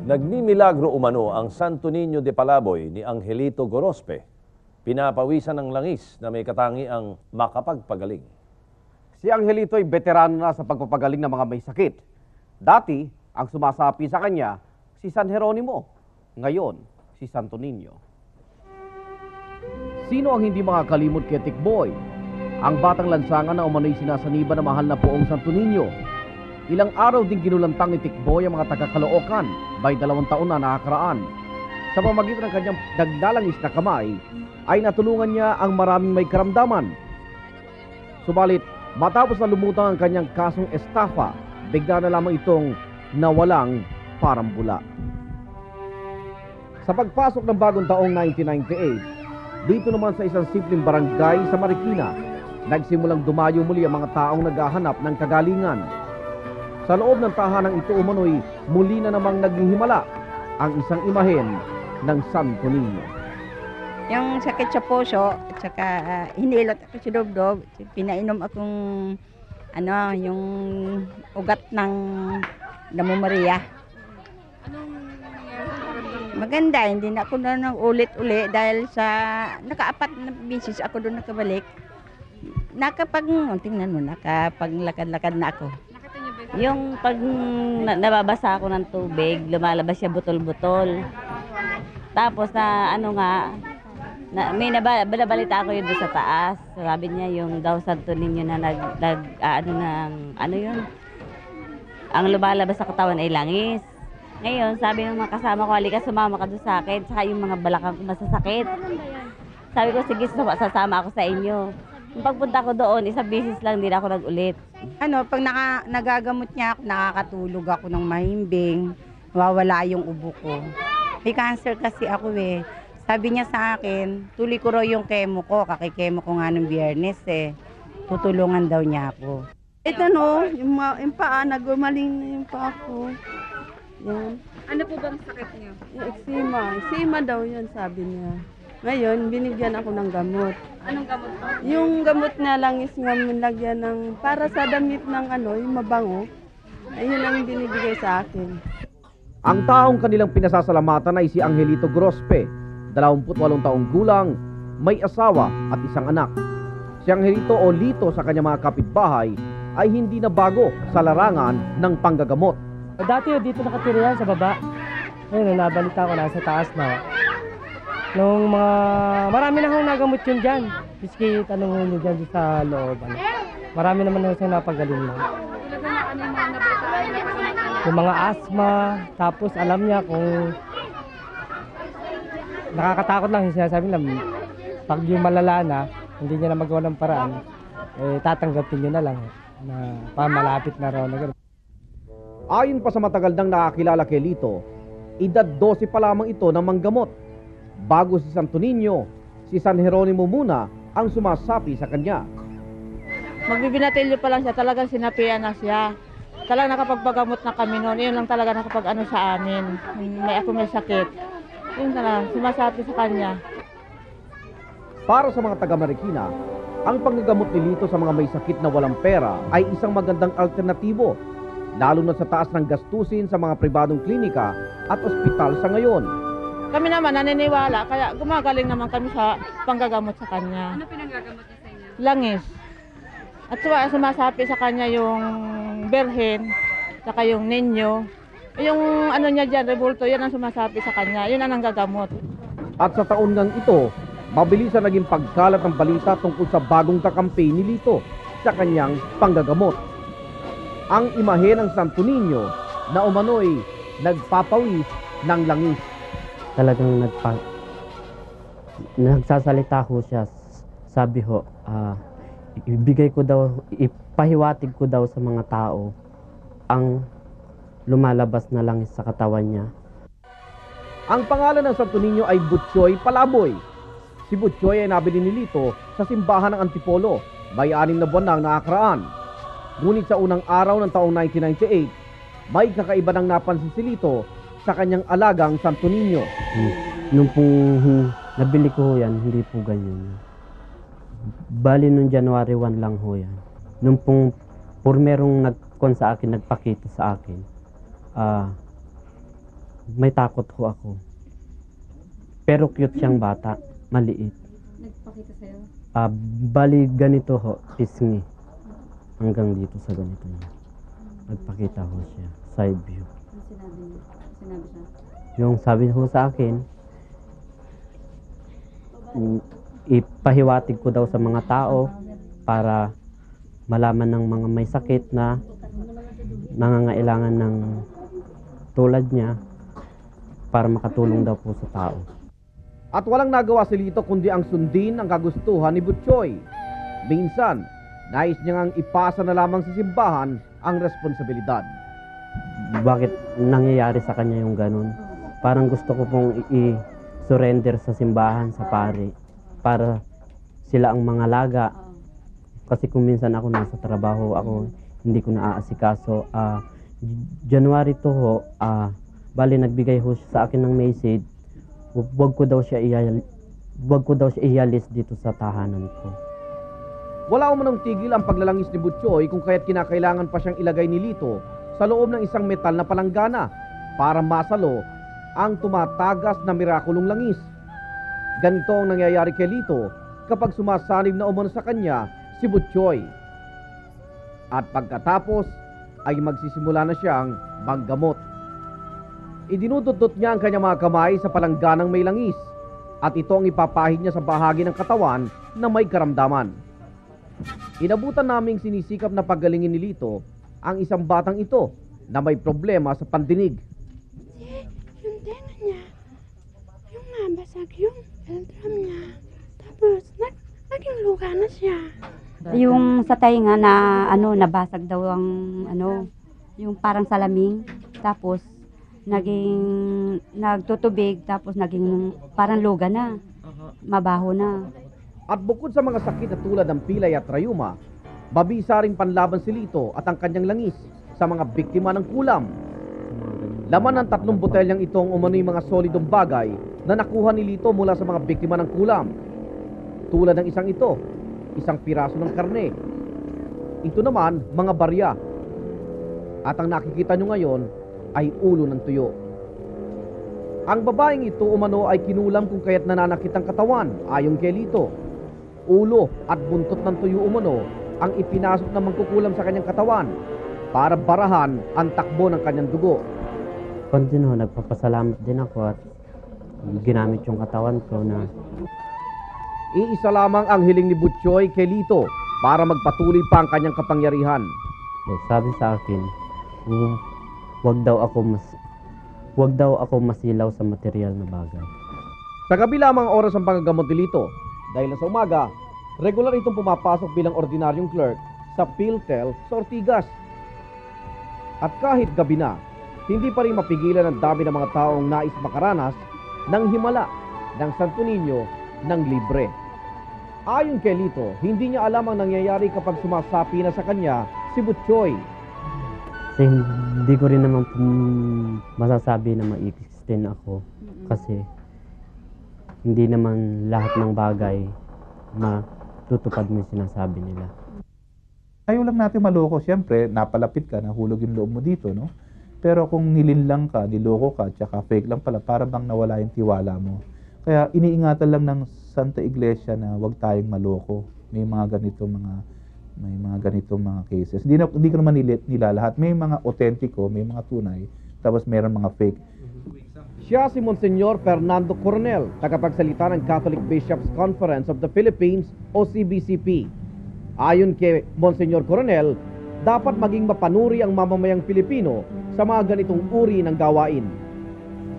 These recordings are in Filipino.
Nagmimilagro umano ang Santo Niño de Palaboy ni Angelito Gorospe. Pinapawisan ng langis na may katangiang makapagpagaling. Si Angelito ay veterano na sa pagpapagaling ng mga may sakit. Dati, ang sumasapi sa kanya, si San Jeronimo. Ngayon, si Santo Niño. Sino ang hindi makakalimot kay Tikboy? Ang batang lansangan na umano'y sinasaniba na mahal na poong Santo Niño. Ilang araw din ginulantang ni Tikboy ang mga taga-Caloocan, by 2 taon na nakakaraan. Sa pamamagitan ng kanyang naglalangis na kamay, ay natulungan niya ang maraming may karamdaman. Subalit, matapos na lumutang ang kanyang kasong estafa, bigla na lamang itong nawalang parambula. Sa pagpasok ng bagong taong 1998, dito naman sa isang simpleng barangay sa Marikina, nagsimulang dumayo muli ang mga taong naghahanap ng kagalingan. Sa loob ng tahanang ito umano'y muli na namang naghihimala ang isang imahen ng Santo Niño. Yung sakit sa puso, at saka hinilot ako sa dubdob, pinainom akong yung ugat ng Damo Maria. Maganda, hindi na ako na ulit-uli dahil sa naka-4 na bisis ako doon nakabalik. Tingnan mo, nakapaglakad-lakad na ako. Yung pag nababasa ako ng tubig, lumalabas siya butol-butol. Tapos may nabalita ako yun doon sa taas. Sabi niya yung daw Santo Niño na ang lumalabas sa katawan ay langis. Ngayon, sabi ng mga kasama ko, halika sumama ka doon sa akin, saka yung mga balakang ko masasakit. Sabi ko, sige, sasama ako sa inyo. Yung pagpunta ko doon, isang bisis lang, din ako nag-ulit. Pag nagagamot niya ako, nakakatulog ako ng mahimbing, nawawala yung ubo ko. May cancer kasi ako eh. Sabi niya sa akin, tuloy ko raw yung chemo ko, kakikemo ko nga ng Biyernes eh. Tutulungan daw niya ako. Ito yung paa, nagumaling na yung paa ko. Yan. Ano po bang sakit niyo? Yung eczema. Eczema daw yun, sabi niya. Ngayon, binigyan ako ng gamot. Anong gamot po? Yung gamot na langis nga nilagyan ng, para sa damit ng yung mabango, ayun ang binibigay sa akin. Ang taong kanilang pinasasalamatan ay si Angelito Gorospe, 28 taong gulang, may asawa at isang anak. Si Angelito o Lito sa kanyang mga kapitbahay ay hindi na bago sa larangan ng panggagamot. Dati dito nakatira yan sa baba. Ngayon, nabalita ko nasa taas na. Marami na akong nagamot yun dyan. Biski tanong nyo dyan sa loob. Marami naman na siya napagaling na. Yung mga asthma, tapos alam niya kung nakakatakot lang yung sinasabi na pag yung malala na, hindi niya na magawa ng paraan, tatanggapin niyo na lang na pamalapit na raw na gano'n. Ayon pa sa matagal nang nakakilala kay Lito, edad 12 pa lamang ito ng manggamot. Bago si Santo Niño, si San Jeronimo muna ang sumasapi sa kanya. Magbibinatilyo pa lang siya, talagang sinapian na siya. Talagang nakapagpagamot na kami noon, yun lang talaga nakapag-ano sa amin. May sakit. Yun talaga, sumasapi sa kanya. Para sa mga taga-Marikina, ang panggagamot ni Lito sa mga may sakit na walang pera ay isang magandang alternatibo, lalo na sa taas ng gastusin sa mga pribadong klinika at ospital sa ngayon. Kami naman naniniwala, kaya gumagaling naman kami sa panggagamot sa kanya. Ano pinanggagamot niya sa inyo? Langis. At sumasapi sa kanya yung berhen, saka yung ninyo. Yung niya dyan, rebulto, yan ang sumasapi sa kanya. Yun ang nanggagamot. At sa taon ngang ito, mabilis na naging pagkalat ng balita tungkol sa bagong kakampi ni Lito sa kanyang panggagamot. Ang imahe ng Santo Niño na umano'y nagpapawis ng langis. Talagang nagsasalita ho siya. Sabi ho, ipahiwatig ko daw sa mga tao ang lumalabas na langis sa katawan niya. Ang pangalan ng Santo Niño ay Butchoy Palaboy. Si Butchoy ay nabili ni Lito sa simbahan ng Antipolo, may 6 na buwan na ang nakakaraan. Ngunit sa unang araw ng taong 1998, may kakaiba nang napansin si Lito sa kanyang alagang Santo Niño. Nung pong nabili ko ho yan, hindi po ganyan. Bali nung January 1 lang ho yan. Nung pong Pur merong nagkon sa akin, nagpakita sa akin, may takot ho ako. Pero cute siyang bata, maliit. Nagpakita sa'yo? Bali ganito ho, pisngi. Hanggang dito sa ganito niya. Nagpakita ho siya, side view. Ano sinabi niya? Sinabi siya? Yung sabi ho sa akin, ipahiwatig ko daw sa mga tao para malaman ng mga may sakit na nangangailangan ng tulad niya para makatulong daw po sa tao. At walang nagawa si Lito kundi ang sundin ang kagustuhan ni Butchoy. Minsan, nais niya ngang ipasa na lamang sa simbahan ang responsibilidad. Bakit nangyayari sa kanya yung ganun? Parang gusto ko pong i-surrender sa simbahan, sa pari, para sila ang mga laga. Kasi kung minsan ako nasa trabaho, ako hindi ko naaasikaso. January 2 ho, bali nagbigay ho siya sa akin ng message, wag ko daw siya iyalis dito sa tahanan ko. Wala umanong tigil ang paglalangis ni Butchoy kung kaya't kinakailangan pa siyang ilagay ni Lito sa loob ng isang metal na palanggana para masalo ang tumatagas na mirakulong langis. Ganito ang nangyayari kay Lito kapag sumasanib na umano sa kanya si Butchoy. At pagkatapos ay magsisimula na siyang manggamot. Idinudot niya ang kanyang mga kamay sa palangganang may langis at ito ang ipapahid niya sa bahagi ng katawan na may karamdaman. Inabutan naming sinisikap na paggalingin ni Lito ang isang batang ito na may problema sa pandinig. Yung tenga niya, yung nabasag yung eardrum niya. Tapos naging luga na siya. Yung sa tainga na nabasag daw ang yung parang salaming, tapos nagtutubig, tapos naging parang luga na, mabaho na. At bukod sa mga sakit na tulad ng pilay at rayuma, mabisa ring panlaban si Lito at ang kanyang langis sa mga biktima ng kulam. Laman ng 3 botelyang itong umano'y mga solidong bagay na nakuha ni Lito mula sa mga biktima ng kulam. Tulad ng isang ito, isang piraso ng karne. Ito naman, mga barya. At ang nakikita nyo ngayon ay ulo ng tuyo. Ang babaeng ito umano ay kinulam kung kaya't nananakit ang katawan ayon kay Lito. Ulo at buntot ng tuyo umano ang ipinasok na mangkukulam sa kanyang katawan para barahan ang takbo ng kanyang dugo. Continuo, nagpapasalamat din ako at ginamit yung katawan ko na Iisa lamang ang hiling ni Butchoy kay Lito para magpatuloy pa ang kanyang kapangyarihan. sabi sa akin, wag daw ako masilaw sa material na bagay. Sa gabi lamang oras ang panggagamot ni Lito dahil sa umaga, regular itong pumapasok bilang ordinaryong clerk sa PhilTel sa Ortigas. At kahit gabi na, hindi pa rin mapigilan ang dami ng mga taong nais makaranas ng himala ng Santo Niño ng libre. Ayon kay Lito, hindi niya alam ang nangyayari kapag sumasapi na sa kanya si Butchoy. Kasi hindi ko rin naman masasabi na ma-extend ako kasi hindi naman lahat ng bagay matutupad mo yung sinasabi nila. Ayaw lang natin maloko. Siyempre, napalapit ka, nahulog yung loob mo dito, no? Pero kung nilinlang ka, niloko ka, tsaka fake lang pala, para bang nawala yung tiwala mo. Kaya iniingatan lang ng Santa Iglesia na huwag tayong maloko. May mga ganitong mga cases. Hindi ko naman nilalahat. May mga autentiko, may mga tunay, tapos meron mga fake. Siya si Monsignor Fernando Coronel, tagapagsalita ng Catholic Bishops Conference of the Philippines o CBCP. Ayon kay Monsignor Coronel, dapat maging mapanuri ang mamamayang Pilipino sa mga ganitong uri ng gawain.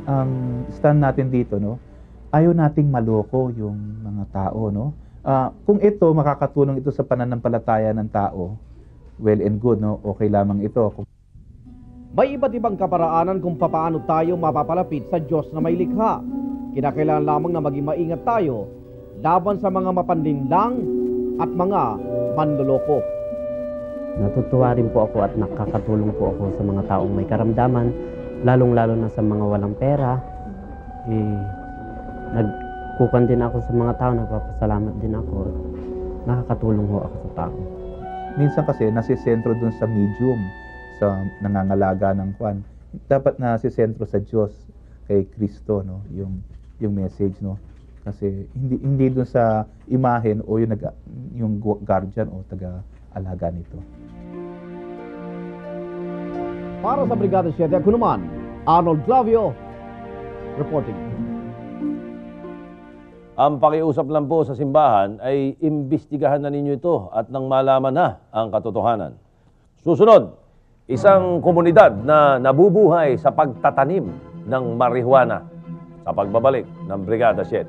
Ang stand natin dito, no? Ayaw nating maloko yung mga tao, no? Kung ito, makakatulong ito sa pananampalataya ng tao, well and good, no? Okay lamang ito. May iba't ibang kaparaanan kung papaano tayo mapapalapit sa Diyos na may likha. Kinakailangan lamang na maging maingat tayo laban sa mga mapanlinlang at mga manloloko. Natutuwa rin po ako at nakakatulong po ako sa mga taong may karamdaman, lalong-lalo na sa mga walang pera. Nagkukan din ako sa mga tao, nagpapasalamat din ako. Nakakatulong ho ako sa tao. minsan kasi nasisentro dun sa medium, sa nangangalaga ng kwan. Dapat nasisentro sa Diyos, kay Kristo, no? Yung message, no? Kasi hindi dun sa imahen o yung guardian o taga-alaga nito. Para sa Brigada 7, ako naman, Arnold Clavio, reporting. Ang pakiusap lang po sa simbahan ay imbestigahan na ninyo ito at nang malaman na ang katotohanan. Susunod, isang komunidad na nabubuhay sa pagtatanim ng marijuana sa pagbabalik ng Brigada 7.